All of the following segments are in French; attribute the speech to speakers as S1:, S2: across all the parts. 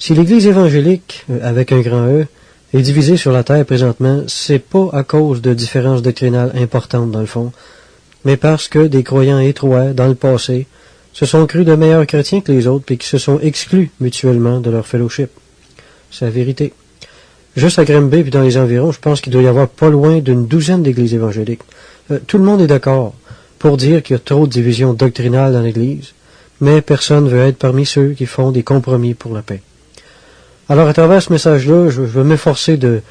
S1: Si l'Église évangélique, avec un grand E, est divisée sur la terre présentement, c'est pas à cause de différences doctrinales importantes dans le fond, mais parce que des croyants étroits, dans le passé, se sont crus de meilleurs chrétiens que les autres, puis qui se sont exclus mutuellement de leur fellowship. C'est la vérité. Juste à Granby, puis dans les environs, je pense qu'il doit y avoir pas loin d'une douzaine d'églises évangéliques. Tout le monde est d'accord pour dire qu'il y a trop de divisions doctrinales dans l'Église, mais personne ne veut être parmi ceux qui font des compromis pour la paix. Alors, à travers ce message-là, je veux m'efforcer de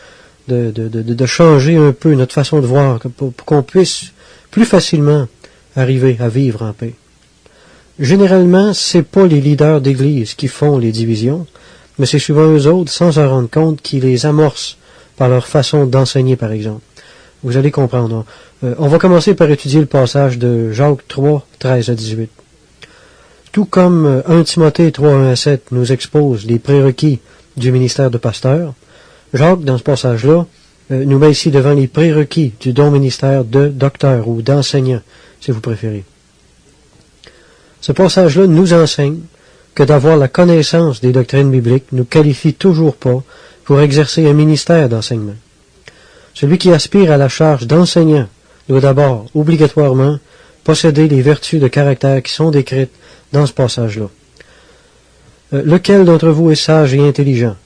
S1: changer un peu notre façon de voir, pour qu'on puisse plus facilement arriver à vivre en paix. Généralement, c'est pas les leaders d'Église qui font les divisions, mais c'est souvent eux autres, sans s'en rendre compte, qui les amorcent par leur façon d'enseigner, par exemple. Vous allez comprendre. On va commencer par étudier le passage de Jacques 3, 13 à 18. Tout comme 1 Timothée 3, 1 à 7 nous expose les prérequis du ministère de pasteur, Jacques, dans ce passage-là, nous met ici devant les prérequis du don ministère de docteur ou d'enseignant, si vous préférez. Ce passage-là nous enseigne que d'avoir la connaissance des doctrines bibliques ne qualifie toujours pas pour exercer un ministère d'enseignement. Celui qui aspire à la charge d'enseignant doit d'abord, obligatoirement, posséder les vertus de caractère qui sont décrites dans ce passage-là. Lequel d'entre vous est sage et intelligent?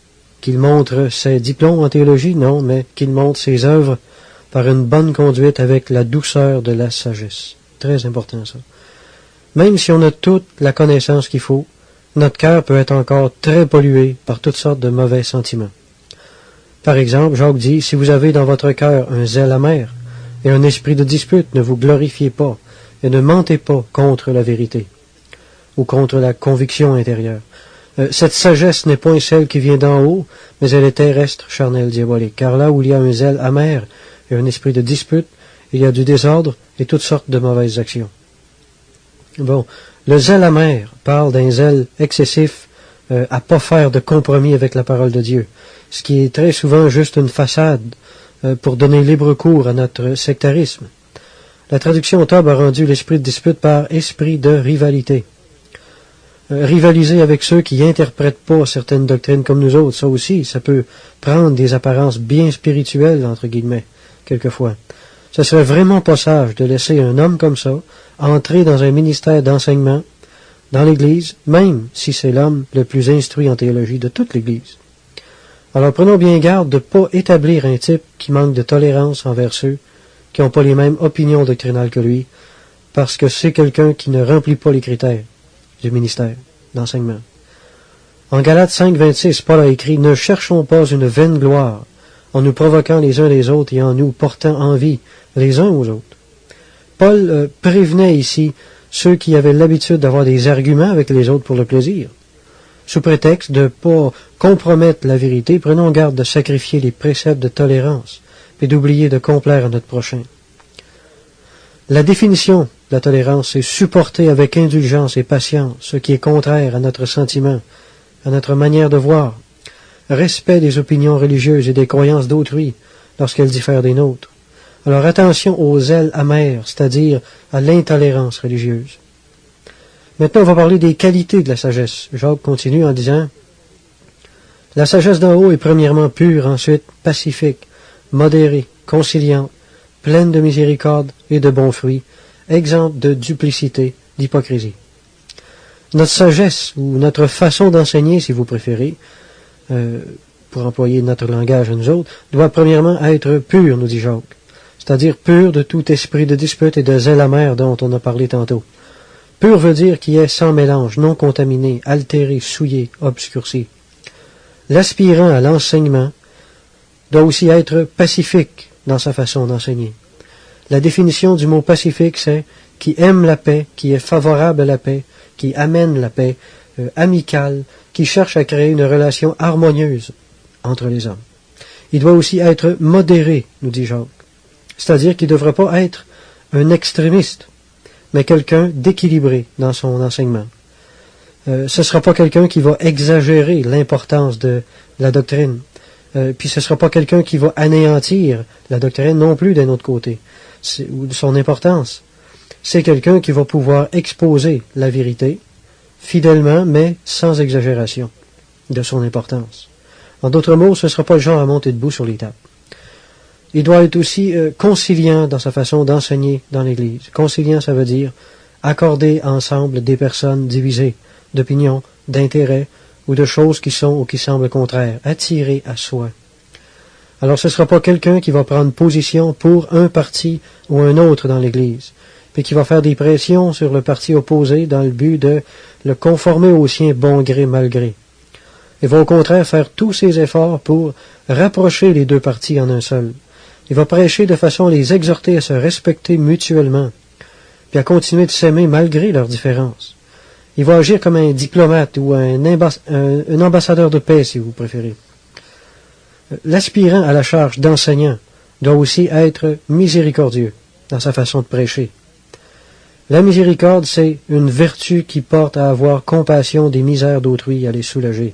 S1: Qu'il montre ses diplômes en théologie? Non, mais qu'il montre ses œuvres par une bonne conduite avec la douceur de la sagesse. Très important, ça. Même si on a toute la connaissance qu'il faut, notre cœur peut être encore très pollué par toutes sortes de mauvais sentiments. Par exemple, Jacques dit, si vous avez dans votre cœur un zèle amer et un esprit de dispute, ne vous glorifiez pas et ne mentez pas contre la vérité ou contre la conviction intérieure. Cette sagesse n'est point celle qui vient d'en haut, mais elle est terrestre, charnelle, diabolique. Car là où il y a un zèle amer et un esprit de dispute, il y a du désordre et toutes sortes de mauvaises actions. Bon, le zèle amer parle d'un zèle excessif à pas faire de compromis avec la parole de Dieu, ce qui est très souvent juste une façade pour donner libre cours à notre sectarisme. La traduction Tob a rendu l'esprit de dispute par esprit de rivalité. Rivaliser avec ceux qui n'interprètent pas certaines doctrines comme nous autres, ça aussi, ça peut prendre des apparences bien spirituelles, entre guillemets, quelquefois. Ce serait vraiment pas sage de laisser un homme comme ça entrer dans un ministère d'enseignement dans l'Église, même si c'est l'homme le plus instruit en théologie de toute l'Église. Alors prenons bien garde de ne pas établir un type qui manque de tolérance envers ceux qui n'ont pas les mêmes opinions doctrinales que lui, parce que c'est quelqu'un qui ne remplit pas les critères du ministère d'enseignement. En Galates 5, 26, Paul a écrit « Ne cherchons pas une vaine gloire, en nous provoquant les uns les autres et en nous portant envie les uns aux autres. » Paul prévenait ici ceux qui avaient l'habitude d'avoir des arguments avec les autres pour le plaisir. Sous prétexte de ne pas compromettre la vérité, prenons garde de sacrifier les préceptes de tolérance et d'oublier de complaire à notre prochain. La définition de la tolérance, c'est supporter avec indulgence et patience ce qui est contraire à notre sentiment, à notre manière de voir, respect des opinions religieuses et des croyances d'autrui lorsqu'elles diffèrent des nôtres. Alors attention aux zèles amers, c'est-à-dire à l'intolérance religieuse. Maintenant, on va parler des qualités de la sagesse. Jacques continue en disant « La sagesse d'en haut est premièrement pure, ensuite pacifique, modérée, conciliante, pleine de miséricorde et de bons fruits, exempte de duplicité, d'hypocrisie. » Notre sagesse, ou notre façon d'enseigner, si vous préférez, pour employer notre langage à nous autres, doit premièrement être pure, nous dit Jacques, c'est-à-dire pure de tout esprit de dispute et de zèle amer dont on a parlé tantôt. Pur veut dire qui est sans mélange, non contaminé, altéré, souillé, obscurci. L'aspirant à l'enseignement doit aussi être pacifique dans sa façon d'enseigner. La définition du mot pacifique, c'est qui aime la paix, qui est favorable à la paix, qui amène la paix, amical, qui cherche à créer une relation harmonieuse entre les hommes. Il doit aussi être modéré, nous dit Jacques. C'est-à-dire qu'il ne devrait pas être un extrémiste, mais quelqu'un d'équilibré dans son enseignement. Ce ne sera pas quelqu'un qui va exagérer l'importance de la doctrine. Puis ce ne sera pas quelqu'un qui va anéantir la doctrine non plus d'un autre côté, ou de son importance. C'est quelqu'un qui va pouvoir exposer la vérité, fidèlement, mais sans exagération. de son importance. En d'autres mots, ce ne sera pas le genre à monter debout sur les tables. Il doit être aussi conciliant dans sa façon d'enseigner dans l'Église. Conciliant, ça veut dire accorder ensemble des personnes divisées d'opinions, d'intérêts ou de choses qui sont ou qui semblent contraires, attirées à soi. Alors ce ne sera pas quelqu'un qui va prendre position pour un parti ou un autre dans l'Église, puis qui va faire des pressions sur le parti opposé dans le but de le conformer au sien bon gré mal gré. Il va au contraire faire tous ses efforts pour rapprocher les deux partis en un seul. Il va prêcher de façon à les exhorter à se respecter mutuellement, puis à continuer de s'aimer malgré leurs différences. Il va agir comme un diplomate ou un ambassadeur de paix, si vous préférez. L'aspirant à la charge d'enseignant doit aussi être miséricordieux dans sa façon de prêcher. La miséricorde, c'est une vertu qui porte à avoir compassion des misères d'autrui et à les soulager.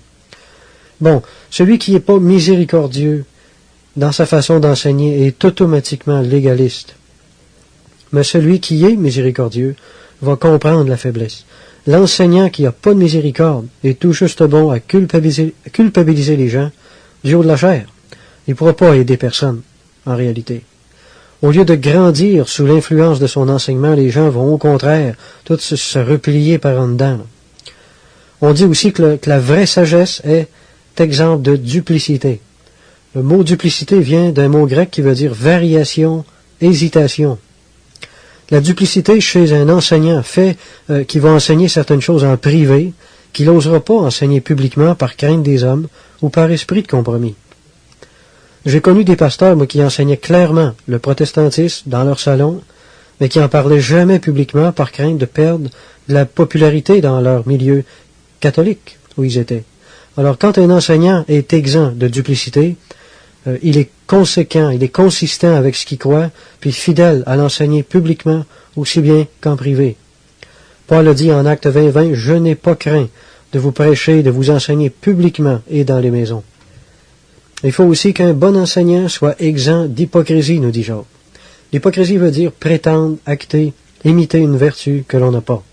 S1: Bon, celui qui n'est pas miséricordieux dans sa façon d'enseigner est automatiquement légaliste. Mais celui qui est miséricordieux va comprendre la faiblesse. L'enseignant qui n'a pas de miséricorde est tout juste bon à culpabiliser les gens du haut de la chair. Il ne pourra pas aider personne, en réalité. Au lieu de grandir sous l'influence de son enseignement, les gens vont au contraire tous se replier par en dedans. On dit aussi que la vraie sagesse est exemple de duplicité. Le mot duplicité vient d'un mot grec qui veut dire variation, hésitation. La duplicité chez un enseignant fait qui va enseigner certaines choses en privé, qu'il n'osera pas enseigner publiquement par crainte des hommes ou par esprit de compromis. J'ai connu des pasteurs, moi, qui enseignaient clairement le protestantisme dans leur salon, mais qui n'en parlaient jamais publiquement par crainte de perdre de la popularité dans leur milieu catholique où ils étaient. Alors, quand un enseignant est exempt de duplicité, il est conséquent, il est consistant avec ce qu'il croit, puis fidèle à l'enseigner publiquement aussi bien qu'en privé. Paul a dit en Acte 20:20, « Je n'ai pas craint de vous prêcher, de vous enseigner publiquement et dans les maisons. » Il faut aussi qu'un bon enseignant soit exempt d'hypocrisie, nous dit Jacques. L'hypocrisie veut dire prétendre, acter, imiter une vertu que l'on n'a pas.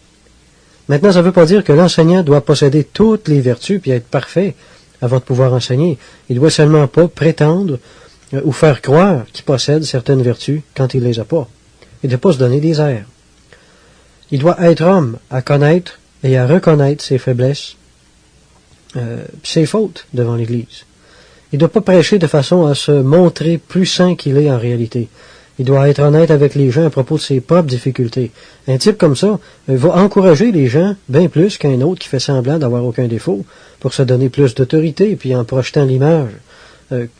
S1: Maintenant, ça ne veut pas dire que l'enseignant doit posséder toutes les vertus puis être parfait avant de pouvoir enseigner. Il ne doit seulement pas prétendre ou faire croire qu'il possède certaines vertus quand il ne les a pas. Il ne doit pas se donner des airs. Il doit être homme à connaître et à reconnaître ses faiblesses, ses fautes devant l'Église. Il ne doit pas prêcher de façon à se montrer plus saint qu'il est en réalité. Il doit être honnête avec les gens à propos de ses propres difficultés. Un type comme ça va encourager les gens bien plus qu'un autre qui fait semblant d'avoir aucun défaut pour se donner plus d'autorité, puis en projetant l'image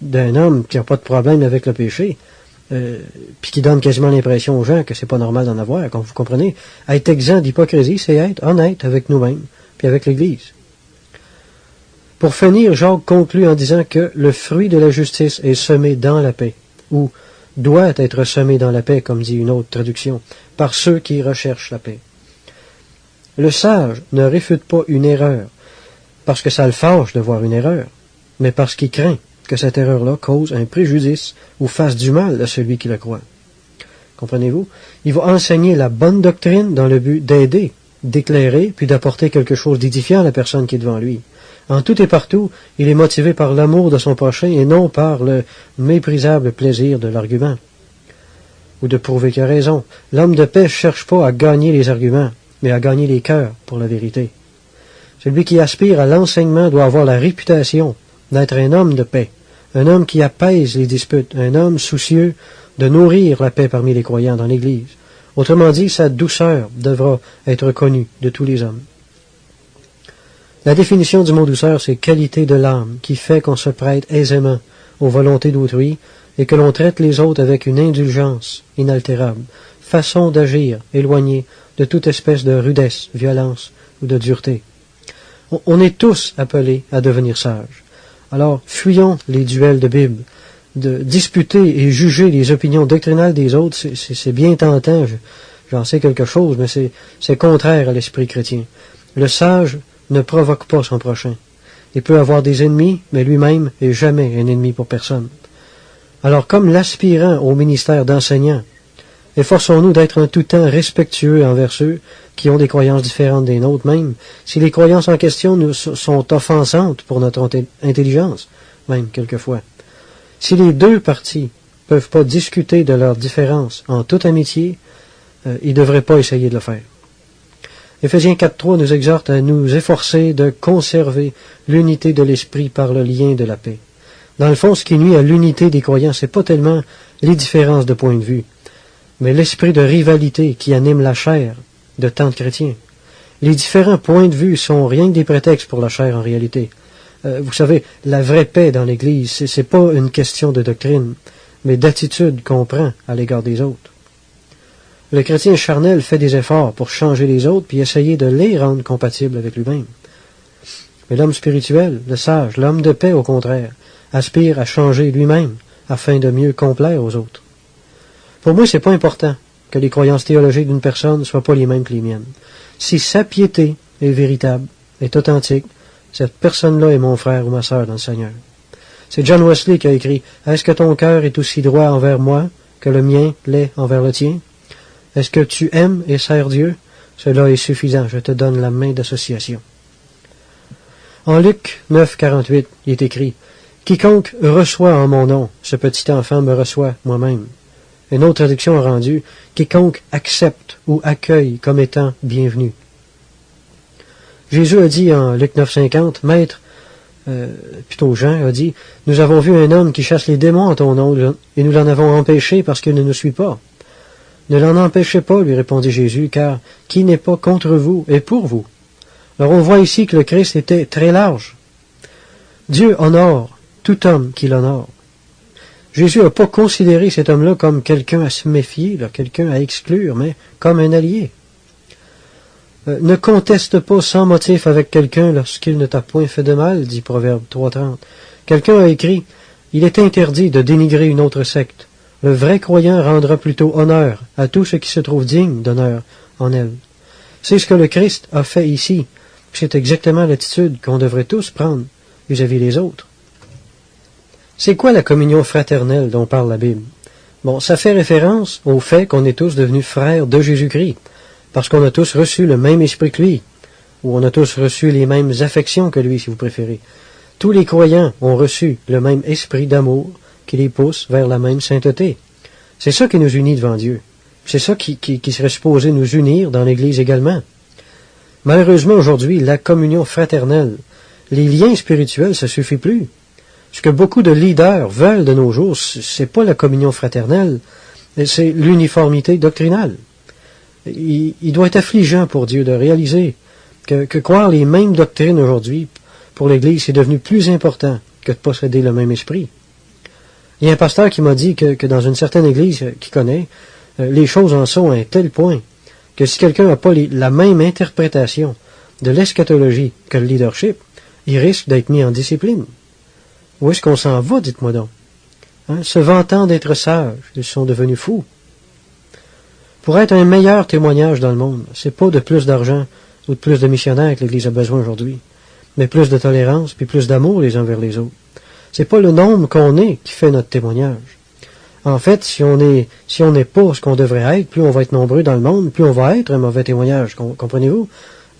S1: d'un homme qui n'a pas de problème avec le péché, puis qui donne quasiment l'impression aux gens que c'est pas normal d'en avoir, comme vous comprenez. Être exempt d'hypocrisie, c'est être honnête avec nous-mêmes, puis avec l'Église. Pour finir, Jacques conclut en disant que le fruit de la justice est semé dans la paix, ou doit être semé dans la paix, comme dit une autre traduction, par ceux qui recherchent la paix. Le sage ne réfute pas une erreur, parce que ça le fâche de voir une erreur, mais parce qu'il craint que cette erreur-là cause un préjudice ou fasse du mal à celui qui le croit. Comprenez-vous? Il va enseigner la bonne doctrine dans le but d'aider, d'éclairer, puis d'apporter quelque chose d'édifiant à la personne qui est devant lui. En tout et partout, il est motivé par l'amour de son prochain et non par le méprisable plaisir de l'argument, ou de prouver qu'il a raison. L'homme de paix ne cherche pas à gagner les arguments, mais à gagner les cœurs pour la vérité. Celui qui aspire à l'enseignement doit avoir la réputation d'être un homme de paix, un homme qui apaise les disputes, un homme soucieux de nourrir la paix parmi les croyants dans l'Église. Autrement dit, sa douceur devra être connue de tous les hommes. La définition du mot douceur, c'est qualité de l'âme qui fait qu'on se prête aisément aux volontés d'autrui et que l'on traite les autres avec une indulgence inaltérable, façon d'agir éloignée de toute espèce de rudesse, violence ou de dureté. On est tous appelés à devenir sages. Alors, fuyons les duels de Bible. De disputer et juger les opinions doctrinales des autres, c'est bien tentant, j'en sais quelque chose, mais c'est contraire à l'esprit chrétien. Le sage ne provoque pas son prochain. Il peut avoir des ennemis, mais lui-même n'est jamais un ennemi pour personne. Alors, comme l'aspirant au ministère d'enseignant Efforçons-nous d'être en tout temps respectueux envers ceux qui ont des croyances différentes des nôtres, même si les croyances en question nous sont offensantes pour notre intelligence, même quelquefois. Si les deux parties peuvent pas discuter de leurs différences en toute amitié, ils ne devraient pas essayer de le faire. Éphésiens 4.3 nous exhorte à nous efforcer de conserver l'unité de l'esprit par le lien de la paix. Dans le fond, ce qui nuit à l'unité des croyants, c'est pas tellement les différences de point de vue, mais l'esprit de rivalité qui anime la chair de tant de chrétiens. Les différents points de vue sont rien que des prétextes pour la chair en réalité. Vous savez, la vraie paix dans l'Église, c'est pas une question de doctrine, mais d'attitude qu'on prend à l'égard des autres. Le chrétien charnel fait des efforts pour changer les autres puis essayer de les rendre compatibles avec lui-même. Mais l'homme spirituel, le sage, l'homme de paix au contraire, aspire à changer lui-même afin de mieux complaire aux autres. Pour moi, c'est pas important que les croyances théologiques d'une personne ne soient pas les mêmes que les miennes. Si sa piété est véritable, est authentique, cette personne-là est mon frère ou ma sœur dans le Seigneur. C'est John Wesley qui a écrit « Est-ce que ton cœur est aussi droit envers moi que le mien l'est envers le tien? Est-ce que tu aimes et sers Dieu? Cela est suffisant, je te donne la main d'association. » En Luc 9.48, il est écrit « Quiconque reçoit en mon nom, ce petit enfant me reçoit moi-même. » Une autre traduction a rendu « Quiconque accepte ou accueille comme étant bienvenu. » Jésus a dit en Luc 9.50, « Maître, plutôt Jean a dit, « Nous avons vu un homme qui chasse les démons en ton nom, et nous l'en avons empêché parce qu'il ne nous suit pas. » « Ne l'en empêchez pas, lui répondit Jésus, car qui n'est pas contre vous est pour vous. » Alors on voit ici que le Christ était très large. Dieu honore tout homme qui l'honore. Jésus n'a pas considéré cet homme-là comme quelqu'un à se méfier, quelqu'un à exclure, mais comme un allié. Ne conteste pas sans motif avec quelqu'un lorsqu'il ne t'a point fait de mal, dit Proverbe 3.30. Quelqu'un a écrit, « Il est interdit de dénigrer une autre secte. Le vrai croyant rendra plutôt honneur à tout ce qui se trouve digne d'honneur en elle. » C'est ce que le Christ a fait ici. C'est exactement l'attitude qu'on devrait tous prendre vis-à-vis des autres. C'est quoi la communion fraternelle dont parle la Bible? Bon, ça fait référence au fait qu'on est tous devenus frères de Jésus-Christ, parce qu'on a tous reçu le même esprit que lui, ou on a tous reçu les mêmes affections que lui, si vous préférez. Tous les croyants ont reçu le même esprit d'amour qui les pousse vers la même sainteté. C'est ça qui nous unit devant Dieu. C'est ça qui serait supposé nous unir dans l'Église également. Malheureusement, aujourd'hui, la communion fraternelle, les liens spirituels, ça suffit plus. Ce que beaucoup de leaders veulent de nos jours, c'est pas la communion fraternelle, c'est l'uniformité doctrinale. Il doit être affligeant pour Dieu de réaliser que croire les mêmes doctrines aujourd'hui, pour l'Église, c'est devenu plus important que de posséder le même esprit. Il y a un pasteur qui m'a dit que dans une certaine église qu'il connaît, les choses en sont à un tel point que si quelqu'un n'a pas la même interprétation de l'eschatologie que le leadership, il risque d'être mis en discipline. Où est-ce qu'on s'en va, dites-moi donc? Se vantant d'être sages, ils sont devenus fous. Pour être un meilleur témoignage dans le monde, c'est pas de plus d'argent ou de plus de missionnaires que l'Église a besoin aujourd'hui, mais plus de tolérance puis plus d'amour les uns vers les autres. C'est pas le nombre qu'on est qui fait notre témoignage. En fait, si on n'est pas ce qu'on devrait être, plus on va être nombreux dans le monde, plus on va être un mauvais témoignage. Comprenez-vous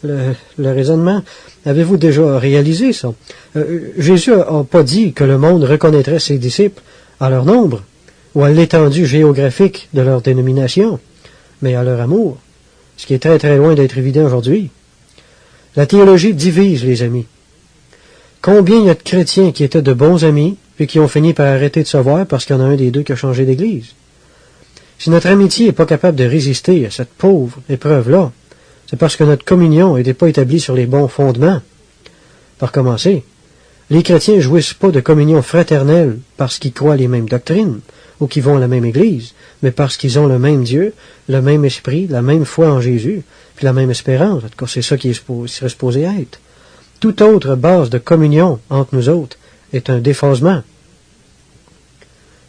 S1: le raisonnement? Avez-vous déjà réalisé ça? Jésus n'a pas dit que le monde reconnaîtrait ses disciples à leur nombre ou à l'étendue géographique de leur dénomination, mais à leur amour, ce qui est très très loin d'être évident aujourd'hui. La théologie divise, les amis. Combien il y a de chrétiens qui étaient de bons amis, puis qui ont fini par arrêter de se voir parce qu'il y en a un des deux qui a changé d'église? Si notre amitié n'est pas capable de résister à cette pauvre épreuve-là, c'est parce que notre communion n'était pas établie sur les bons fondements. Par commencer, les chrétiens ne jouissent pas de communion fraternelle parce qu'ils croient les mêmes doctrines ou qu'ils vont à la même église, mais parce qu'ils ont le même Dieu, le même esprit, la même foi en Jésus, puis la même espérance. En tout cas, c'est ça qui serait supposé être. Toute autre base de communion entre nous autres est un déphasement.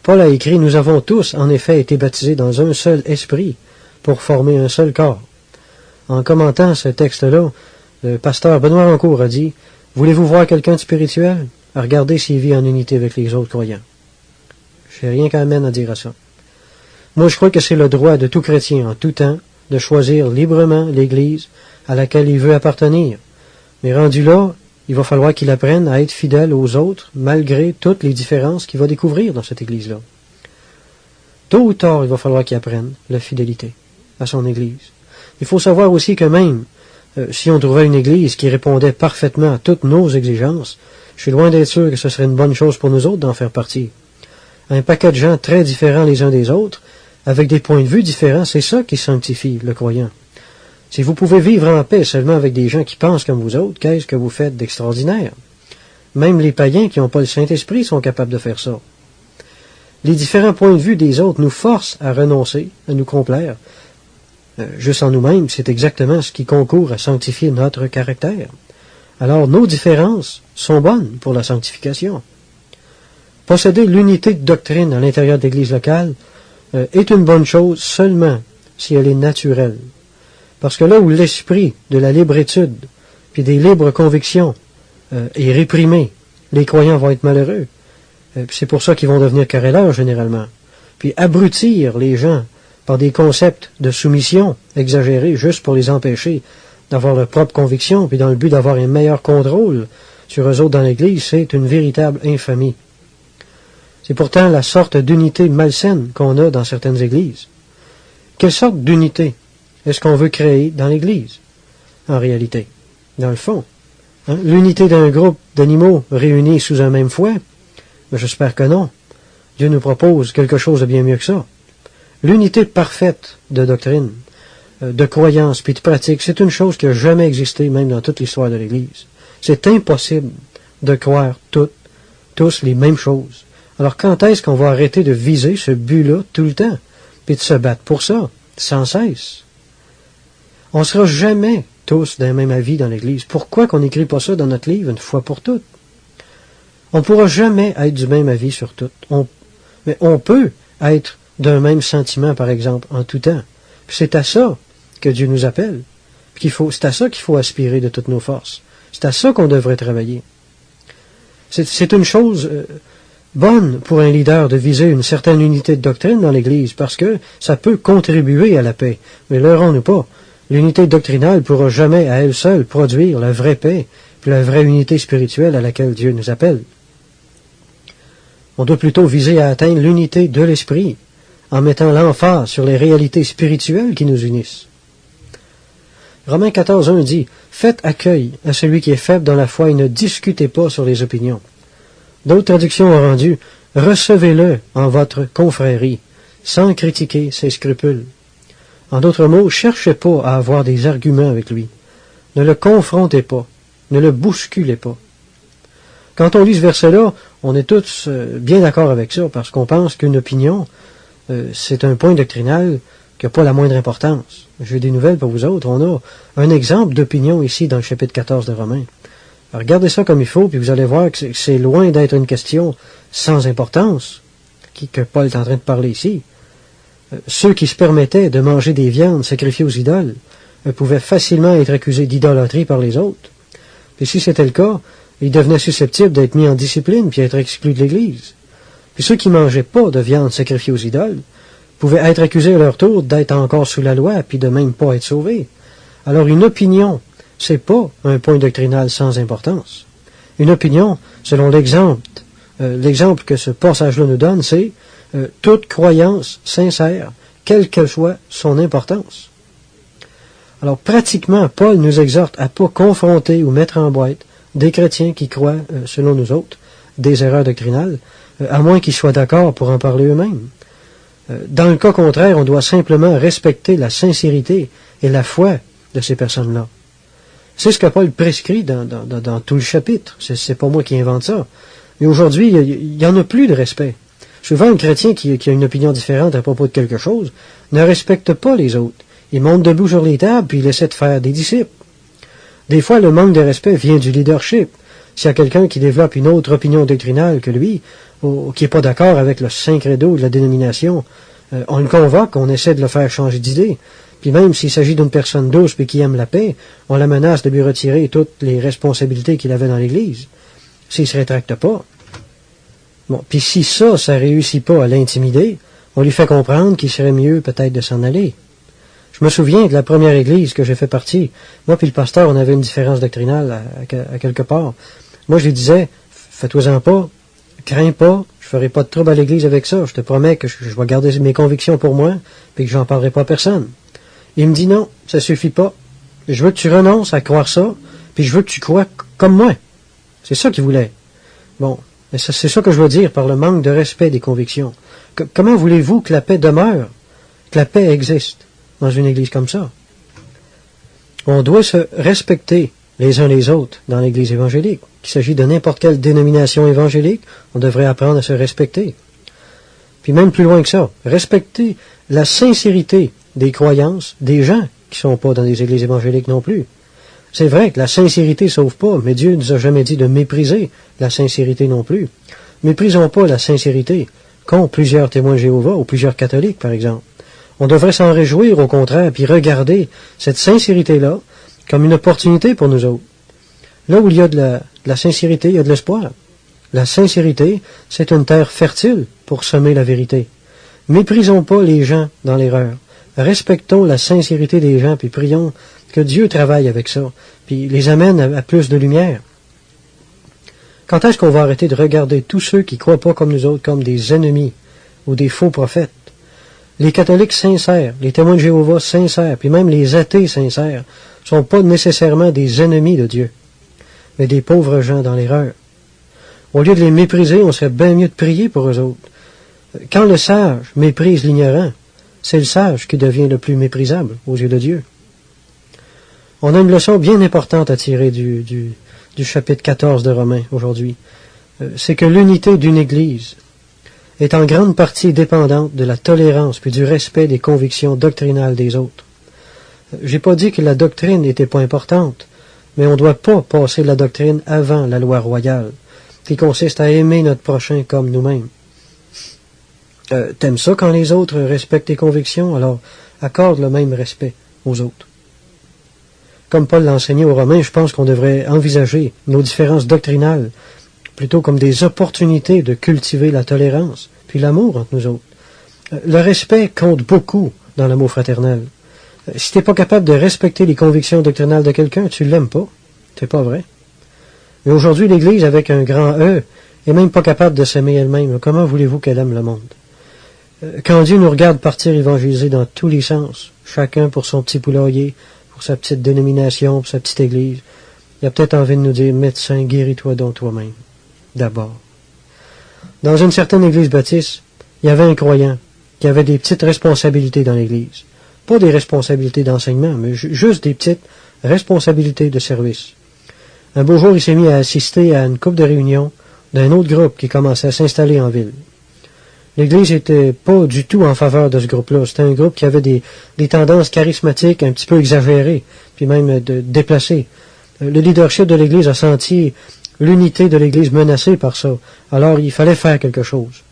S1: Paul a écrit, « Nous avons tous, en effet, été baptisés dans un seul esprit pour former un seul corps. » En commentant ce texte-là, le pasteur Benoît Rancourt a dit, « Voulez-vous voir quelqu'un de spirituel? Regardez s'il vit en unité avec les autres croyants. » Je n'ai rien qu'à amène à dire à ça. Moi, je crois que c'est le droit de tout chrétien en tout temps de choisir librement l'Église à laquelle il veut appartenir. Mais rendu là, il va falloir qu'il apprenne à être fidèle aux autres, malgré toutes les différences qu'il va découvrir dans cette Église-là. Tôt ou tard, il va falloir qu'il apprenne la fidélité à son Église. Il faut savoir aussi que même si on trouvait une Église qui répondait parfaitement à toutes nos exigences, je suis loin d'être sûr que ce serait une bonne chose pour nous autres d'en faire partie. Un paquet de gens très différents les uns des autres, avec des points de vue différents, c'est ça qui sanctifie le croyant. Si vous pouvez vivre en paix seulement avec des gens qui pensent comme vous autres, qu'est-ce que vous faites d'extraordinaire? Même les païens qui n'ont pas le Saint-Esprit sont capables de faire ça. Les différents points de vue des autres nous forcent à renoncer, à nous complaire. Juste en nous-mêmes, c'est exactement ce qui concourt à sanctifier notre caractère. Alors, nos différences sont bonnes pour la sanctification. Posséder l'unité de doctrine à l'intérieur de l'Église locale est une bonne chose seulement si elle est naturelle. Parce que là où l'esprit de la libre étude puis des libres convictions est réprimé, les croyants vont être malheureux. C'est pour ça qu'ils vont devenir querelleurs généralement. Puis abrutir les gens par des concepts de soumission exagérés juste pour les empêcher d'avoir leur propre conviction, puis dans le but d'avoir un meilleur contrôle sur eux autres dans l'Église, c'est une véritable infamie. C'est pourtant la sorte d'unité malsaine qu'on a dans certaines églises. Quelle sorte d'unité est-ce qu'on veut créer dans l'Église, en réalité, dans le fond? L'unité d'un groupe d'animaux réunis sous un même fouet? Mais j'espère que non. Dieu nous propose quelque chose de bien mieux que ça. L'unité parfaite de doctrine, de croyance puis de pratique, c'est une chose qui n'a jamais existé, même dans toute l'histoire de l'Église. C'est impossible de croire tous les mêmes choses. Alors quand est-ce qu'on va arrêter de viser ce but-là tout le temps, puis de se battre pour ça, sans cesse? On ne sera jamais tous d'un même avis dans l'Église. Pourquoi qu'on n'écrit pas ça dans notre livre une fois pour toutes? On ne pourra jamais être du même avis sur tout. Mais on peut être d'un même sentiment, par exemple, en tout temps. Puis c'est à ça que Dieu nous appelle. C'est à ça qu'il faut aspirer de toutes nos forces. C'est à ça qu'on devrait travailler. C'est une chose bonne pour un leader de viser une certaine unité de doctrine dans l'Église, parce que ça peut contribuer à la paix. Mais leurrons-nous pas. L'unité doctrinale ne pourra jamais à elle seule produire la vraie paix, puis la vraie unité spirituelle à laquelle Dieu nous appelle. On doit plutôt viser à atteindre l'unité de l'esprit, en mettant l'emphase sur les réalités spirituelles qui nous unissent. Romains 14.1 dit « Faites accueil à celui qui est faible dans la foi et ne discutez pas sur les opinions. » D'autres traductions ont rendu « Recevez-le en votre confrérie, sans critiquer ses scrupules. » En d'autres mots, cherchez pas à avoir des arguments avec lui. Ne le confrontez pas. Ne le bousculez pas. Quand on lit ce verset-là, on est tous bien d'accord avec ça, parce qu'on pense qu'une opinion, c'est un point doctrinal qui n'a pas la moindre importance. J'ai des nouvelles pour vous autres. On a un exemple d'opinion ici dans le chapitre 14 de Romains. Alors, regardez ça comme il faut, puis vous allez voir que c'est loin d'être une question sans importance que Paul est en train de parler ici. Ceux qui se permettaient de manger des viandes sacrifiées aux idoles pouvaient facilement être accusés d'idolâtrie par les autres. Et si c'était le cas, ils devenaient susceptibles d'être mis en discipline puis être exclus de l'Église. Puis ceux qui ne mangeaient pas de viande sacrifiée aux idoles pouvaient être accusés à leur tour d'être encore sous la loi puis de même pas être sauvés. Alors une opinion, c'est pas un point doctrinal sans importance. Une opinion, selon l'exemple que ce passage-là nous donne, c'est toute croyance sincère, quelle qu'elle soit son importance. Alors, pratiquement, Paul nous exhorte à ne pas confronter ou mettre en boîte des chrétiens qui croient, selon nous autres, des erreurs doctrinales, à moins qu'ils soient d'accord pour en parler eux-mêmes. Dans le cas contraire, on doit simplement respecter la sincérité et la foi de ces personnes-là. C'est ce que Paul prescrit dans tout le chapitre. C'est pas moi qui invente ça. Mais aujourd'hui, il n'y en a plus de respect. Souvent, un chrétien qui a une opinion différente à propos de quelque chose ne respecte pas les autres. Il monte debout sur les tables puis il essaie de faire des disciples. Des fois, le manque de respect vient du leadership. S'il y a quelqu'un qui développe une autre opinion doctrinale que lui, ou qui n'est pas d'accord avec le Saint Credo de la dénomination, on le convoque, on essaie de le faire changer d'idée. Puis même s'il s'agit d'une personne douce et qui aime la paix, on la menace de lui retirer toutes les responsabilités qu'il avait dans l'Église. S'il ne se rétracte pas. Bon, puis si ça réussit pas à l'intimider, On lui fait comprendre qu'il serait mieux peut-être de s'en aller. Je me souviens de la première église que j'ai fait partie. Moi puis le pasteur, on avait une différence doctrinale à quelque part. Moi, je lui disais, fais-toi-en pas, crains pas, je ferai pas de trouble à l'église avec ça. Je te promets que je vais garder mes convictions pour moi, puis que j'en parlerai pas à personne. Il me dit non, ça suffit pas. Je veux que tu renonces à croire ça, puis je veux que tu crois comme moi. C'est ça qu'il voulait. Bon, c'est ça que je veux dire par le manque de respect des convictions. Comment voulez-vous que la paix demeure, que la paix existe dans une église comme ça? On doit se respecter les uns les autres dans l'église évangélique. Qu'il s'agit de n'importe quelle dénomination évangélique, on devrait apprendre à se respecter. Puis même plus loin que ça, respecter la sincérité des croyances des gens qui ne sont pas dans les églises évangéliques non plus. C'est vrai que la sincérité ne sauve pas, mais Dieu ne nous a jamais dit de mépriser la sincérité non plus. Méprisons pas la sincérité qu'ont plusieurs témoins de Jéhovah ou plusieurs catholiques, par exemple. On devrait s'en réjouir, au contraire, puis regarder cette sincérité-là comme une opportunité pour nous autres. Là où il y a de la sincérité, il y a de l'espoir. La sincérité, c'est une terre fertile pour semer la vérité. Méprisons pas les gens dans l'erreur. Respectons la sincérité des gens, puis prions que Dieu travaille avec ça, puis les amène à plus de lumière. Quand est-ce qu'on va arrêter de regarder tous ceux qui ne croient pas comme nous autres comme des ennemis ou des faux prophètes? Les catholiques sincères, les témoins de Jéhovah sincères, puis même les athées sincères, ne sont pas nécessairement des ennemis de Dieu, mais des pauvres gens dans l'erreur. Au lieu de les mépriser, on serait bien mieux de prier pour eux autres. Quand le sage méprise l'ignorant, c'est le sage qui devient le plus méprisable aux yeux de Dieu. On a une leçon bien importante à tirer du chapitre 14 de Romains aujourd'hui. C'est que l'unité d'une Église est en grande partie dépendante de la tolérance puis du respect des convictions doctrinales des autres. J'ai pas dit que la doctrine n'était pas importante, mais on ne doit pas passer la doctrine avant la loi royale, qui consiste à aimer notre prochain comme nous-mêmes. T'aimes ça quand les autres respectent tes convictions, alors accorde le même respect aux autres. Comme Paul l'enseignait aux Romains, je pense qu'on devrait envisager nos différences doctrinales plutôt comme des opportunités de cultiver la tolérance, puis l'amour entre nous autres. Le respect compte beaucoup dans l'amour fraternel. Si tu n'es pas capable de respecter les convictions doctrinales de quelqu'un, tu l'aimes pas. C'est pas vrai. Mais aujourd'hui, l'Église, avec un grand E, est même pas capable de s'aimer elle-même. Comment voulez-vous qu'elle aime le monde? Quand Dieu nous regarde partir évangéliser dans tous les sens, chacun pour son petit poulailler, pour sa petite dénomination, pour sa petite église, il a peut-être envie de nous dire, médecin, guéris-toi donc toi-même, d'abord. Dans une certaine église baptiste, il y avait un croyant qui avait des petites responsabilités dans l'église. Pas des responsabilités d'enseignement, mais juste des petites responsabilités de service. Un beau jour, il s'est mis à assister à une couple de réunions d'un autre groupe qui commençait à s'installer en ville. L'Église n'était pas du tout en faveur de ce groupe-là. C'était un groupe qui avait des tendances charismatiques un petit peu exagérées, puis même déplacées. Le leadership de l'Église a senti l'unité de l'Église menacée par ça. Alors, il fallait faire quelque chose.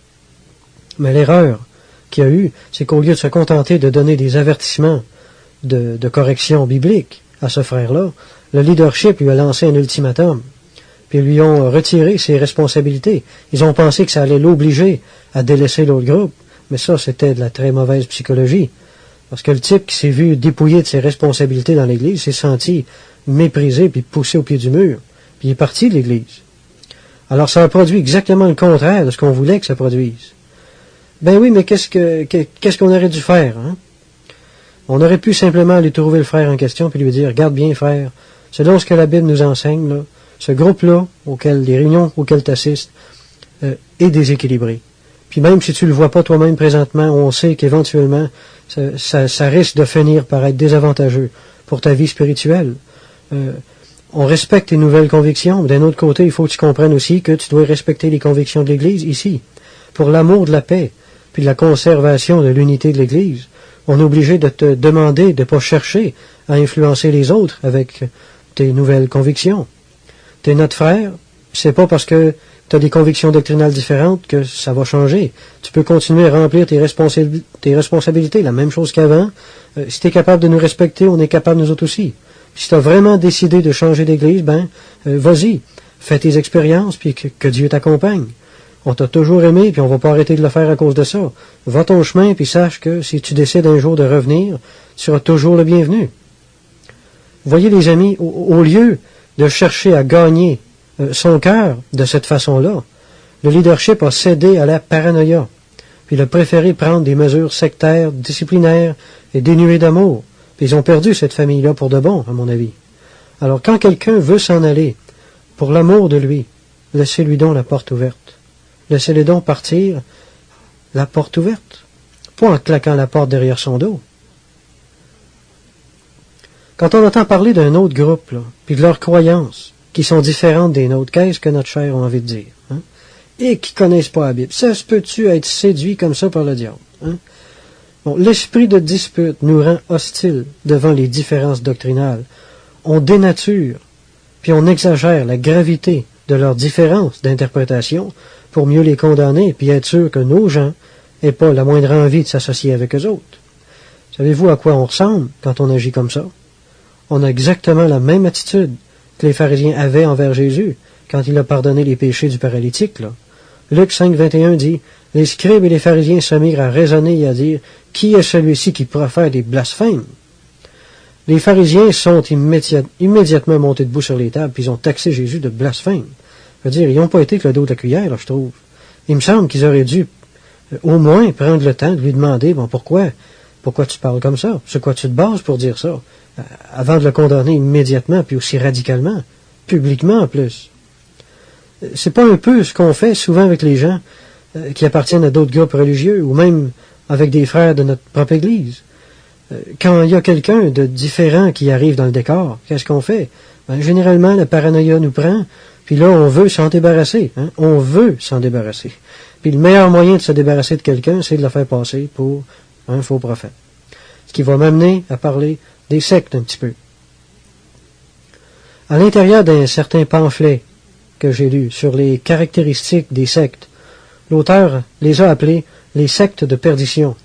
S1: Mais l'erreur qu'il y a eu, c'est qu'au lieu de se contenter de donner des avertissements de correction biblique à ce frère-là, le leadership lui a lancé un ultimatum. Puis lui ont retiré ses responsabilités. Ils ont pensé que ça allait l'obliger à délaisser l'autre groupe, mais ça, c'était de la très mauvaise psychologie. Parce que le type qui s'est vu dépouillé de ses responsabilités dans l'Église s'est senti méprisé puis poussé au pied du mur. Puis il est parti de l'Église. Alors ça a produit exactement le contraire de ce qu'on voulait que ça produise. Ben oui, mais qu'est-ce qu'on aurait dû faire, hein? On aurait pu simplement aller trouver le frère en question puis lui dire, regarde bien, frère, selon ce que la Bible nous enseigne, là, ce groupe-là, les réunions auxquelles tu assistes, est déséquilibré. Puis même si tu ne le vois pas toi-même présentement, on sait qu'éventuellement, ça risque de finir par être désavantageux pour ta vie spirituelle. On respecte tes nouvelles convictions, mais d'un autre côté, il faut que tu comprennes aussi que tu dois respecter les convictions de l'Église ici. Pour l'amour de la paix, puis de la conservation de l'unité de l'Église, on est obligé de te demander de ne pas chercher à influencer les autres avec tes nouvelles convictions. T'es notre frère, c'est pas parce que tu as des convictions doctrinales différentes que ça va changer. Tu peux continuer à remplir tes responsabilités, la même chose qu'avant. Si tu es capable de nous respecter, on est capable nous autres aussi. Puis si tu as vraiment décidé de changer d'église, vas-y, fais tes expériences, puis que Dieu t'accompagne. On t'a toujours aimé, puis on va pas arrêter de le faire à cause de ça. Va ton chemin, puis sache que si tu décides un jour de revenir, tu seras toujours le bienvenu. Voyez les amis, au lieu de chercher à gagner son cœur de cette façon-là, le leadership a cédé à la paranoïa, puis il a préféré prendre des mesures sectaires, disciplinaires et dénuées d'amour. Puis ils ont perdu cette famille-là pour de bon, à mon avis. Alors quand quelqu'un veut s'en aller, pour l'amour de lui, laissez-lui donc la porte ouverte. Laissez-les donc partir, la porte ouverte, pas en claquant la porte derrière son dos. Quand on entend parler d'un autre groupe, là, puis de leurs croyances, qui sont différentes des nôtres, qu'est-ce que notre chair a envie de dire? Hein? Et qui connaissent pas la Bible. Ça se peut-tu être séduit comme ça par le diable? Hein? Bon, l'esprit de dispute nous rend hostiles devant les différences doctrinales. On dénature, puis on exagère la gravité de leurs différences d'interprétation pour mieux les condamner, puis être sûr que nos gens n'aient pas la moindre envie de s'associer avec eux autres. Savez-vous à quoi on ressemble quand on agit comme ça? On a exactement la même attitude que les pharisiens avaient envers Jésus quand il a pardonné les péchés du paralytique, là. Luc 5, 21 dit, « Les scribes et les pharisiens se mirent à raisonner et à dire, « Qui est celui-ci qui profère des blasphèmes? » Les pharisiens sont immédiatement montés debout sur les tables, puis ils ont taxé Jésus de blasphème. Je veux dire, ils n'ont pas été que le dos de la cuillère, là, je trouve. Il me semble qu'ils auraient dû au moins prendre le temps de lui demander, bon, pourquoi tu parles comme ça? C'est quoi tu te bases pour dire ça? Avant de le condamner immédiatement, puis aussi radicalement, publiquement en plus. C'est pas un peu ce qu'on fait souvent avec les gens qui appartiennent à d'autres groupes religieux, ou même avec des frères de notre propre Église. Quand il y a quelqu'un de différent qui arrive dans le décor, qu'est-ce qu'on fait? Ben, généralement, la paranoïa nous prend, puis là, on veut s'en débarrasser. Hein? On veut s'en débarrasser. Puis le meilleur moyen de se débarrasser de quelqu'un, c'est de le faire passer pour un faux prophète. Ce qui va m'amener à parler des sectes un petit peu. À l'intérieur d'un certain pamphlet que j'ai lu sur les caractéristiques des sectes, l'auteur les a appelées les sectes de perdition.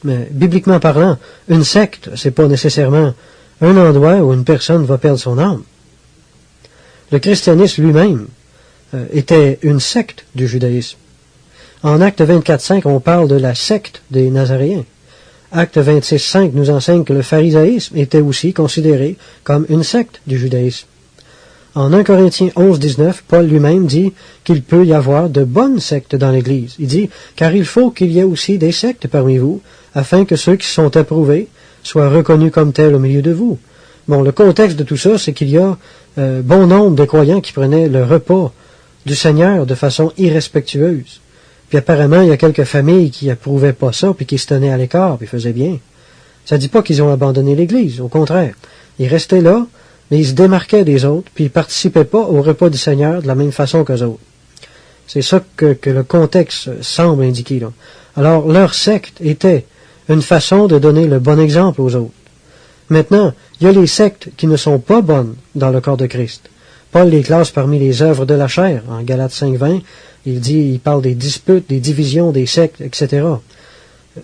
S1: Mais bibliquement parlant, une secte, c'est pas nécessairement un endroit où une personne va perdre son âme. Le christianisme lui-même était une secte du judaïsme. En Acte 24.5, on parle de la secte des Nazaréens. Acte 26.5 nous enseigne que le pharisaïsme était aussi considéré comme une secte du judaïsme. En 1 Corinthiens 11.19, Paul lui-même dit qu'il peut y avoir de bonnes sectes dans l'Église. Il dit, car il faut qu'il y ait aussi des sectes parmi vous, afin que ceux qui sont approuvés soient reconnus comme tels au milieu de vous. Bon, le contexte de tout ça, c'est qu'il y a bon nombre de croyants qui prenaient le repas du Seigneur de façon irrespectueuse. Puis apparemment, il y a quelques familles qui approuvaient pas ça, puis qui se tenaient à l'écart, puis faisaient bien. Ça dit pas qu'ils ont abandonné l'Église, au contraire. Ils restaient là, mais ils se démarquaient des autres, puis ils participaient pas au repas du Seigneur de la même façon qu'eux autres. C'est ça que le contexte semble indiquer, là. Alors, leur secte était une façon de donner le bon exemple aux autres. Maintenant, il y a les sectes qui ne sont pas bonnes dans le corps de Christ. Paul les classe parmi les œuvres de la chair, en Galates 5.20. Il parle des disputes, des divisions, des sectes, etc.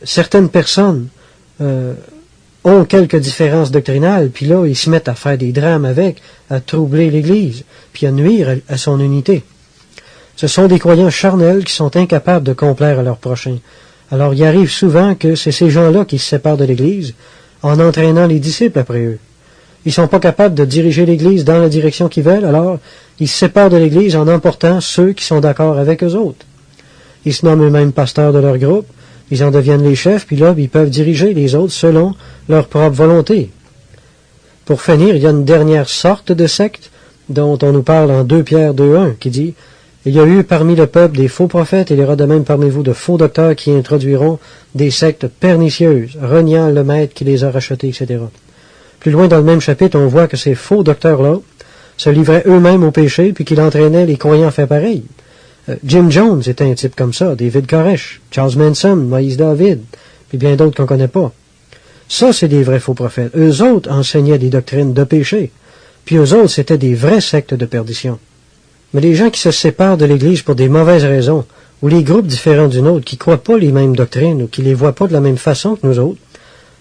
S1: Certaines personnes ont quelques différences doctrinales, puis là, ils se mettent à faire des drames avec, à troubler l'Église, puis à nuire à son unité. Ce sont des croyants charnels qui sont incapables de complaire à leur prochain. Alors, il arrive souvent que c'est ces gens-là qui se séparent de l'Église en entraînant les disciples après eux. Ils sont pas capables de diriger l'Église dans la direction qu'ils veulent, alors ils se séparent de l'Église en emportant ceux qui sont d'accord avec eux autres. Ils se nomment eux-mêmes pasteurs de leur groupe, ils en deviennent les chefs, puis là, ils peuvent diriger les autres selon leur propre volonté. Pour finir, il y a une dernière sorte de secte dont on nous parle en 2 Pierre 2.1, qui dit « Il y a eu parmi le peuple des faux prophètes, et il y aura de même parmi vous de faux docteurs qui introduiront des sectes pernicieuses, reniant le maître qui les a rachetés, etc. » Plus loin dans le même chapitre, on voit que ces faux docteurs-là se livraient eux-mêmes au péché, puis qu'ils entraînaient les croyants à faire pareil. Jim Jones était un type comme ça, David Koresh, Charles Manson, Moïse David, puis bien d'autres qu'on ne connaît pas. Ça, c'est des vrais faux prophètes. Eux autres enseignaient des doctrines de péché, puis eux autres, c'était des vrais sectes de perdition. Mais les gens qui se séparent de l'Église pour des mauvaises raisons, ou les groupes différents d'une autre, qui ne croient pas les mêmes doctrines, ou qui ne les voient pas de la même façon que nous autres,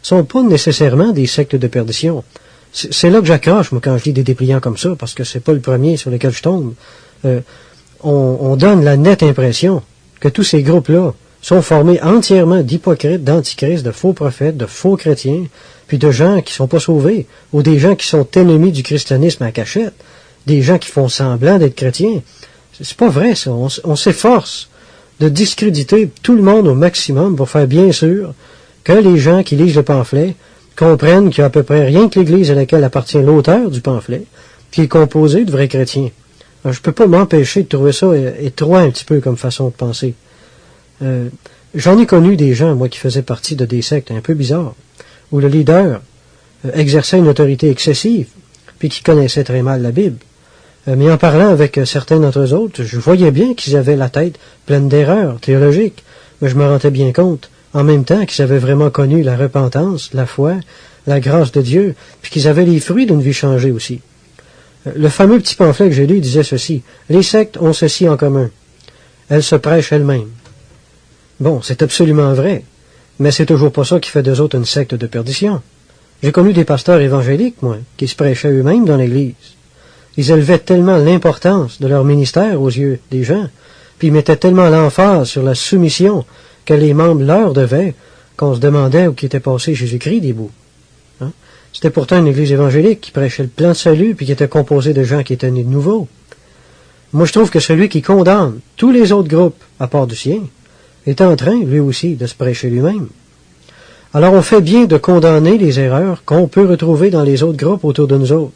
S1: sont pas nécessairement des sectes de perdition. C'est là que j'accroche, moi, quand je lis des dépliants comme ça, parce que c'est pas le premier sur lequel je tombe. on donne la nette impression que tous ces groupes-là sont formés entièrement d'hypocrites, d'antichrists, de faux prophètes, de faux chrétiens, puis de gens qui sont pas sauvés, ou des gens qui sont ennemis du christianisme à cachette, des gens qui font semblant d'être chrétiens. C'est pas vrai, ça. On s'efforce de discréditer tout le monde au maximum pour faire bien sûr que les gens qui lisent le pamphlet comprennent qu'il n'y a à peu près rien que l'Église à laquelle appartient l'auteur du pamphlet, qui est composé de vrais chrétiens. Alors, je peux pas m'empêcher de trouver ça étroit un petit peu comme façon de penser. J'en ai connu des gens, moi, qui faisaient partie de des sectes un peu bizarres, où le leader exerçait une autorité excessive, puis qui connaissait très mal la Bible. Mais en parlant avec certains d'entre eux autres, je voyais bien qu'ils avaient la tête pleine d'erreurs théologiques, mais je me rendais bien compte, en même temps, qu'ils avaient vraiment connu la repentance, la foi, la grâce de Dieu, puis qu'ils avaient les fruits d'une vie changée aussi. Le fameux petit pamphlet que j'ai lu disait ceci: « Les sectes ont ceci en commun. Elles se prêchent elles-mêmes. » Bon, c'est absolument vrai, mais c'est toujours pas ça qui fait d'eux autres une secte de perdition. J'ai connu des pasteurs évangéliques, moi, qui se prêchaient eux-mêmes dans l'Église. Ils élevaient tellement l'importance de leur ministère aux yeux des gens, puis ils mettaient tellement l'emphase sur la soumission que les membres leur devaient, qu'on se demandait où qu'était passé Jésus-Christ des bouts. Hein? C'était pourtant une Église évangélique qui prêchait le plan de salut, puis qui était composée de gens qui étaient nés de nouveau. Moi, je trouve que celui qui condamne tous les autres groupes, à part du sien, est en train, lui aussi, de se prêcher lui-même. Alors on fait bien de condamner les erreurs qu'on peut retrouver dans les autres groupes autour de nous autres.